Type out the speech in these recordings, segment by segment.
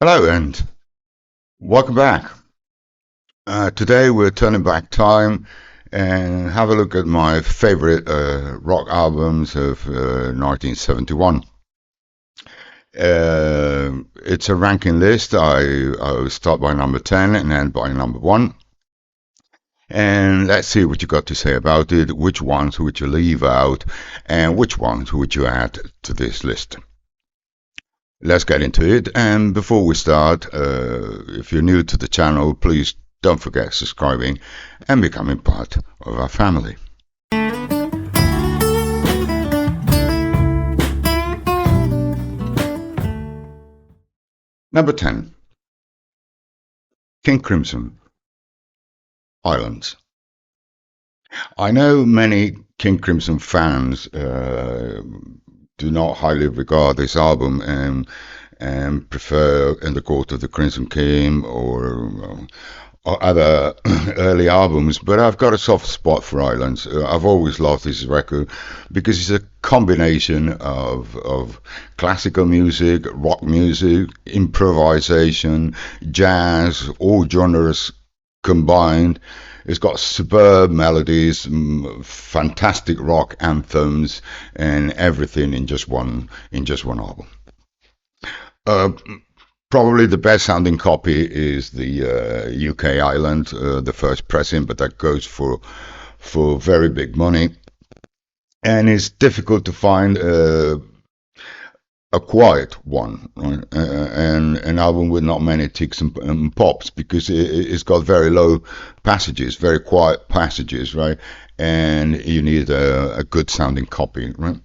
Hello and welcome back. Today we're turning back time and have a look at my favorite rock albums of 1971. It's a ranking list. I'll start by number 10 and end by number 1. And let's see what you got to say about it, which ones would you leave out, and which ones would you add to this list. Let's get into it. And before we start, if you're new to the channel, please don't forget subscribing and becoming part of our family. Number 10. King Crimson, Islands. I know many King Crimson fans do not highly regard this album and prefer In the Court of the Crimson King or other early albums, but I've got a soft spot for Islands. I've always loved this record because it's a combination of classical music, rock music, improvisation, jazz, all genres combined. It's got superb melodies, fantastic rock anthems, and everything in just one album. Probably the best sounding copy is the UK Island, the first pressing, but that goes for very big money, and it's difficult to find a quiet one, right? And an album with not many ticks and pops, because it's got very low passages, very quiet passages, right? And you need a good sounding copy, right?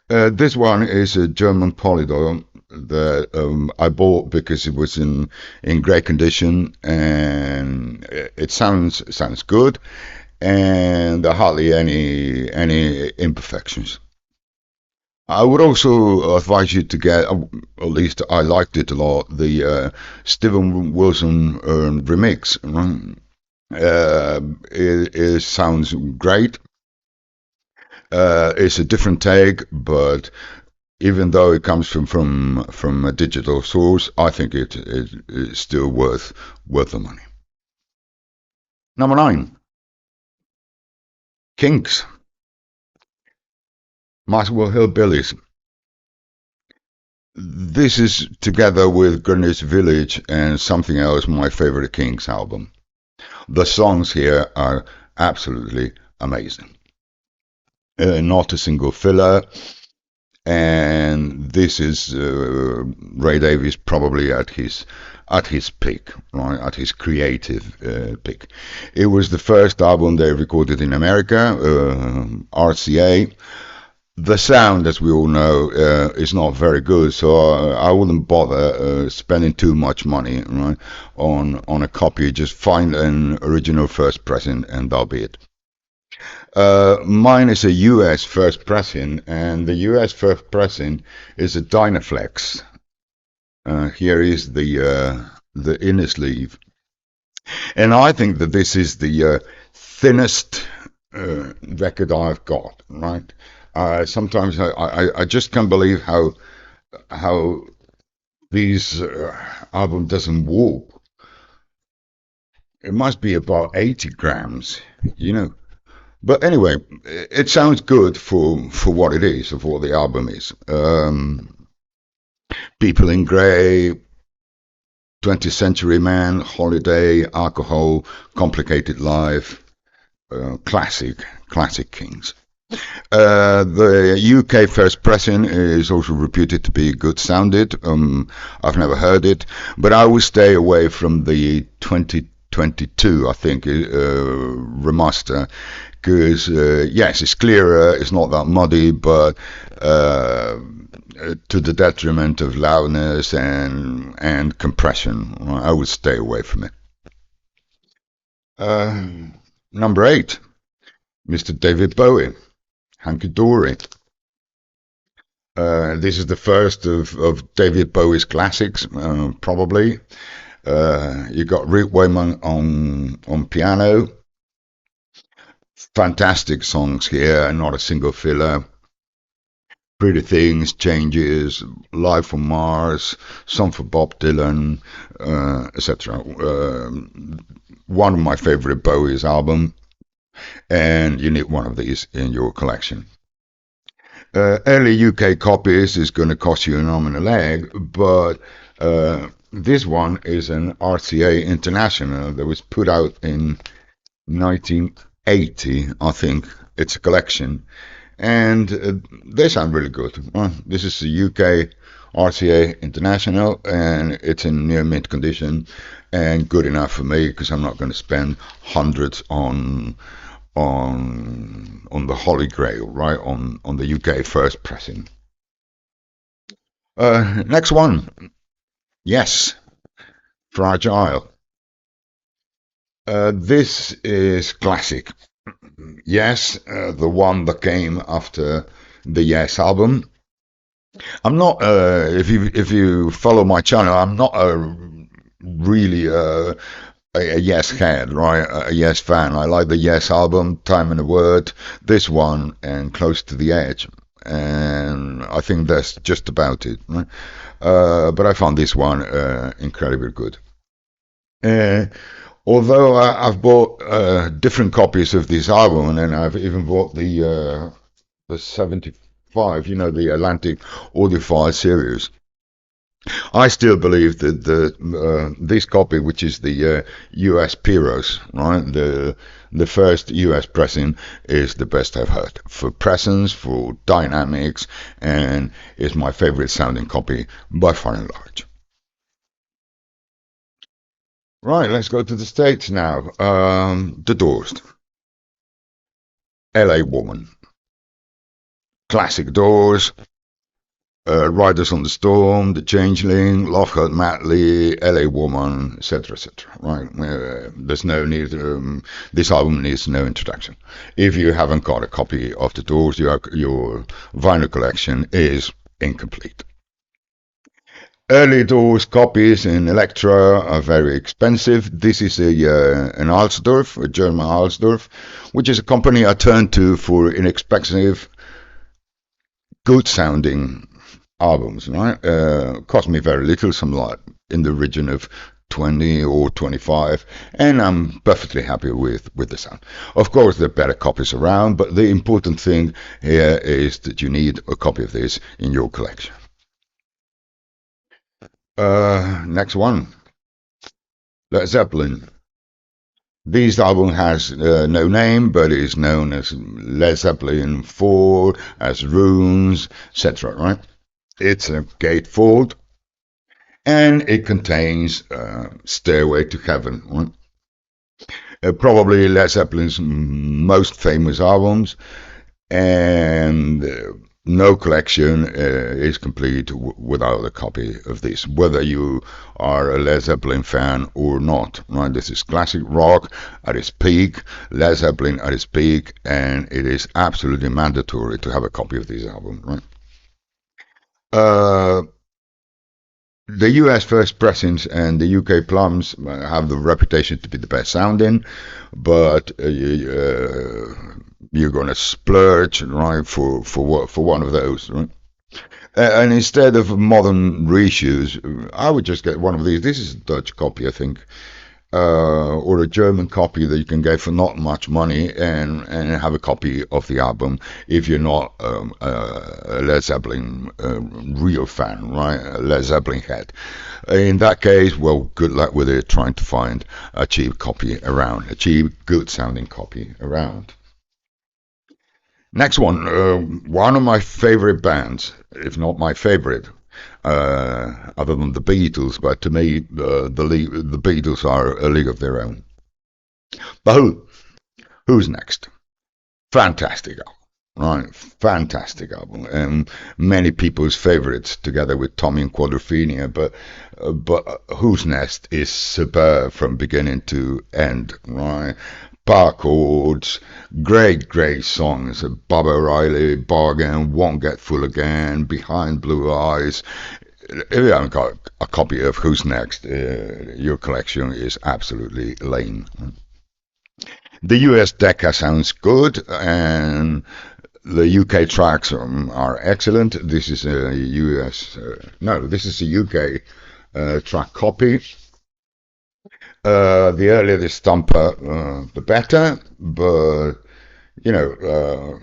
This one is a German Polydor that I bought because it was in great condition, and it sounds good, and there are hardly any imperfections. I would also advise you to get, at least I liked it a lot, the Steven Wilson remix. Right? It sounds great. It's a different take, but even though it comes from a digital source, I think it's still worth the money. Number 9, Kinks, Maxwell Hillbillies. This is, together with Greenwich Village and Something Else, my favorite Kinks album. The songs here are absolutely amazing. Not a single filler. And this is Ray Davies probably at his peak, right? At his creative peak. It was the first album they recorded in America, RCA. The sound, as we all know, is not very good, so I wouldn't bother spending too much money, right, on a copy. Just find an original first pressing, and that'll be it. Mine is a US first pressing, and the US first pressing is a Dynaflex. Here is the inner sleeve, and I think that this is the thinnest record I've got. Right? Sometimes I just can't believe how these album doesn't warp. It must be about 80 grams, you know. But anyway, it sounds good for what it is, of what the album is. People in Grey, 20th Century Man, Holiday, Alcohol, Complicated Life, classic Kings. The UK first pressing is also reputed to be good sounded. I've never heard it, but I would stay away from the 2022, I think, remaster, because yes, it's clearer, it's not that muddy, but to the detriment of loudness and compression, I would stay away from it. Number 8, Mr. David Bowie, Hunky Dory. This is the first of David Bowie's classics, probably. You got Rick Wakeman on piano. Fantastic songs here, not a single filler. Pretty Things, Changes, Live from Mars, some for Bob Dylan, etc. One of my favorite Bowie's album, and you need one of these in your collection. Early UK copies is going to cost you an arm and a leg, but this one is an RCA International that was put out in 1980, I think. It's a collection, and they sound really good. This is the UK RCA International, and it's in near mint condition and good enough for me because I'm not going to spend hundreds on the Holy Grail, right? On the UK first pressing. Next one, Yes, Fragile. This is classic. Yes, the one that came after the Yes album. I'm not. If you follow my channel, I'm not really a Yes head, right? A Yes fan. I like the Yes album, Time and a Word, this one, and Close to the Edge. And I think that's just about it, right? But I found this one incredibly good. Uh, Although I've bought different copies of this album, and I've even bought the 75, the Atlantic Audiophile series. I still believe that this copy, which is the US Pyros, right, the first US pressing, is the best I've heard for presence, for dynamics, and is my favorite sounding copy by far and large. Right, let's go to the States now. The Doors, LA Woman, classic Doors. Riders on the Storm, The Changeling, Love Hurt Madly, LA Woman, etc., etc. Right? There's no need. This album needs no introduction. If you haven't got a copy of The Doors, your vinyl collection is incomplete. Early Doors copies in Elektra are very expensive. This is an Alsdorf, a German Alsdorf, which is a company I turn to for inexpensive, good sounding albums, right? Cost me very little, some like in the region of 20 or 25, and I'm perfectly happy with the sound. Of course, there are better copies around, but the important thing here is that you need a copy of this in your collection. Next one, Led Zeppelin. This album has no name, but is known as Led Zeppelin 4, as Runes, etc., right? It's a gatefold, and it contains Stairway to Heaven, right? Probably Led Zeppelin's most famous albums, and no collection is complete without a copy of this, whether you are a Led Zeppelin fan or not, right? This is classic rock at its peak, Led Zeppelin at its peak, and it is absolutely mandatory to have a copy of this album, right? The US first pressings and the UK plums have the reputation to be the best sounding, but you're gonna splurge, right, for one of those, right? And instead of modern reissues, I would just get one of these. This is a Dutch copy, I think, or a German copy that you can get for not much money, and have a copy of the album if you're not a Led Zeppelin real fan, right? A Led Zeppelin head. In that case, well, good luck with it, trying to find a cheap copy around, a cheap, good sounding copy around. Next one of my favorite bands, if not my favorite, other than the Beatles, but to me, the Beatles are a league of their own. But who's next? Fantastic album, right? Fantastic album, and many people's favorites, together with Tommy and Quadrophenia. But Who's Next is superb from beginning to end, right? Power chords, great songs. Bob O'Reilly, Bargain, Won't Get Full Again, Behind Blue Eyes. If you haven't got a copy of Who's Next, your collection is absolutely lame. The US Decca sounds good, and The UK tracks are excellent. This is a US, no, this is a UK track copy. The earlier the stumper, the better, but you know,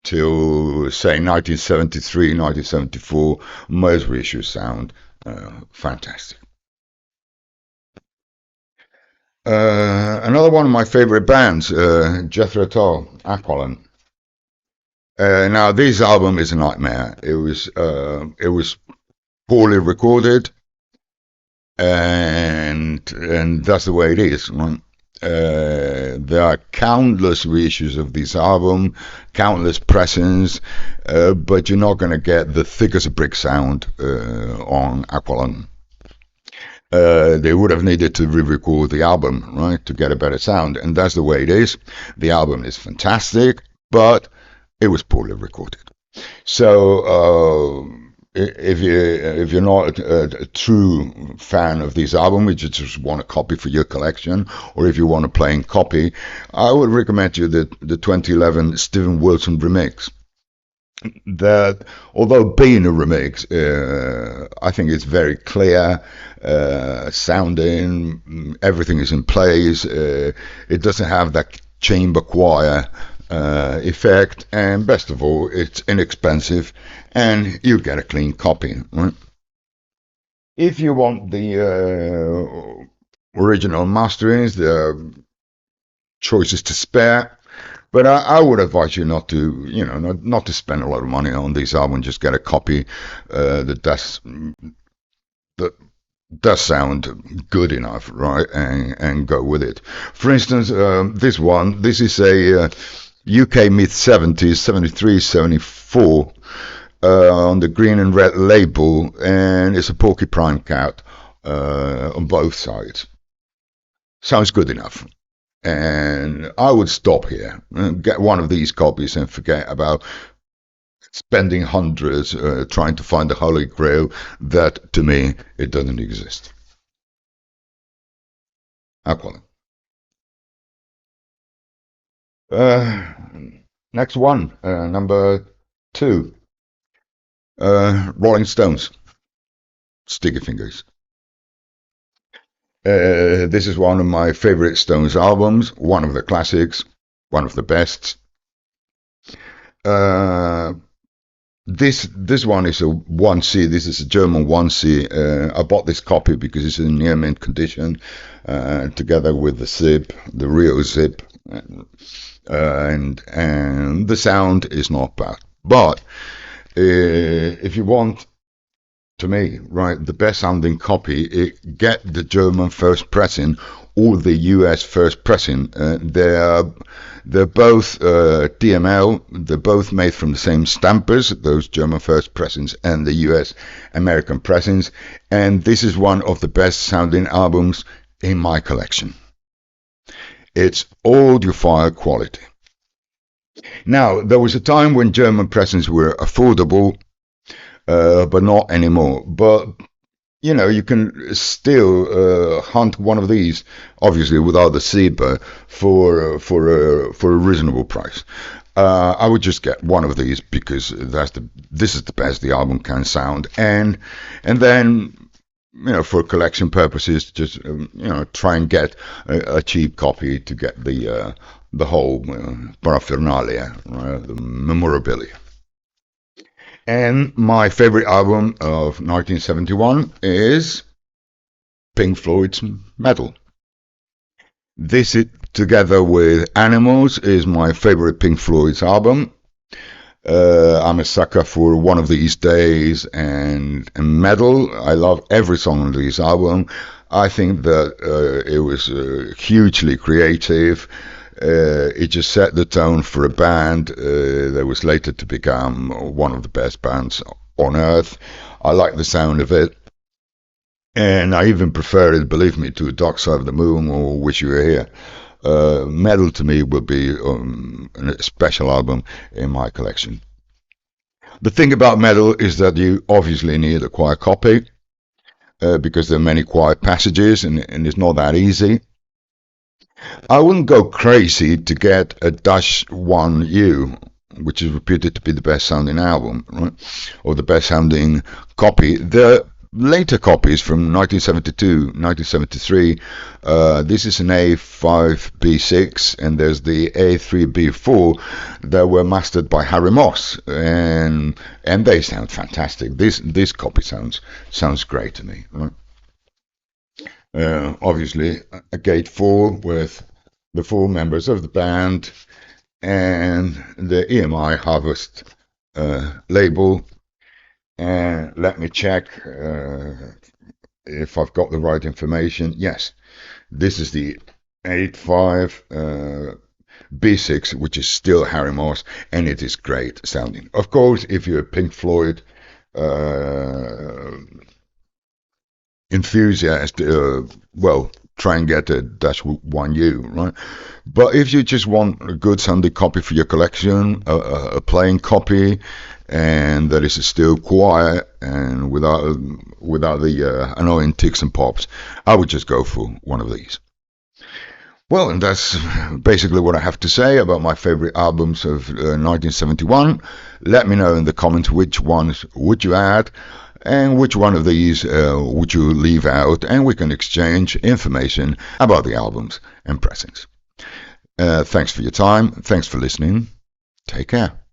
till say 1973, 1974, most reissues sound fantastic. Another one of my favorite bands, Jethro Tull, Aqualung. Now, this album is a nightmare. It was poorly recorded, and that's the way it is. Right? There are countless reissues of this album, countless pressings, but you're not going to get the thick as a brick sound on Aqualung. They would have needed to re-record the album, right, to get a better sound, and that's the way it is. The album is fantastic, but it was poorly recorded. So if you're not a true fan of this album, if you just want a copy for your collection, or if you want a plain copy, I would recommend you the 2011 Steven Wilson remix. That, although being a remix, I think it's very clear sounding. Everything is in place. It doesn't have that chamber choir effect, and best of all, it's inexpensive, and you get a clean copy. Right? If you want the original masterings, the choices to spare. But I would advise you not to, not to spend a lot of money on this album. Just get a copy that does sound good enough, right? And go with it. For instance, this is a UK mid 70s, 73, 74, on the green and red label, and it's a porcupine cat on both sides. Sounds good enough. And I would stop here and get one of these copies and forget about spending hundreds trying to find the Holy Grail. That, to me, it doesn't exist. Aqualung. Next one, number 2, Rolling Stones, Sticky Fingers. This is one of my favorite Stones albums, one of the classics, one of the best. This one is a 1C. This is a German 1C. I bought this copy because it's in near mint condition, together with the zip, the real zip, and the sound is not bad. But if you want, to me, right, the best sounding copy, get the German first pressing or the US first pressing. They're both DML. They're both made from the same stampers, those German first pressings and the US American pressings. And this is one of the best sounding albums in my collection. It's audiophile quality. Now, there was a time when German pressings were affordable, but not anymore. But you can still hunt one of these, obviously without the zebra, for a reasonable price. I would just get one of these because this is the best the album can sound, and then for collection purposes, just try and get a cheap copy to get the whole paraphernalia, the memorabilia. And my favorite album of 1971 is Pink Floyd's Metal. This, together with Animals, is my favorite Pink Floyd's album. I'm a sucker for One of These Days and Metal. I love every song on this album. I think that it was hugely creative. It just set the tone for a band that was later to become one of the best bands on earth. I like the sound of it, and I even prefer it, believe me, to Dark Side of the Moon or Wish You Were Here. Metal to me would be a special album in my collection. The thing about Metal is that you obviously need a quiet copy because there are many quiet passages, and it's not that easy. I wouldn't go crazy to get a Dash 1U, which is reputed to be the best sounding album, right? Or the best sounding copy. The later copies from 1972, 1973, this is an A5B6, and there's the A3B4 that were mastered by Harry Moss, and they sound fantastic. This copy sounds great to me, right? Obviously, a gatefold with the 4 members of the band and the EMI Harvest label. And let me check if I've got the right information. Yes, this is the 85 B6, which is still Harry Moss, and it is great sounding. Of course, if you're a Pink Floyd enthusiast, well, try and get a -1U, right? But if you just want a good Sunday copy for your collection, a plain copy, and that is still quiet and without the annoying ticks and pops, I would just go for one of these. Well, and that's basically what I have to say about my favorite albums of 1971. Let me know in the comments which ones would you add, and which one of these would you leave out, and we can exchange information about the albums and pressings. Thanks for your time. Thanks for listening. Take care.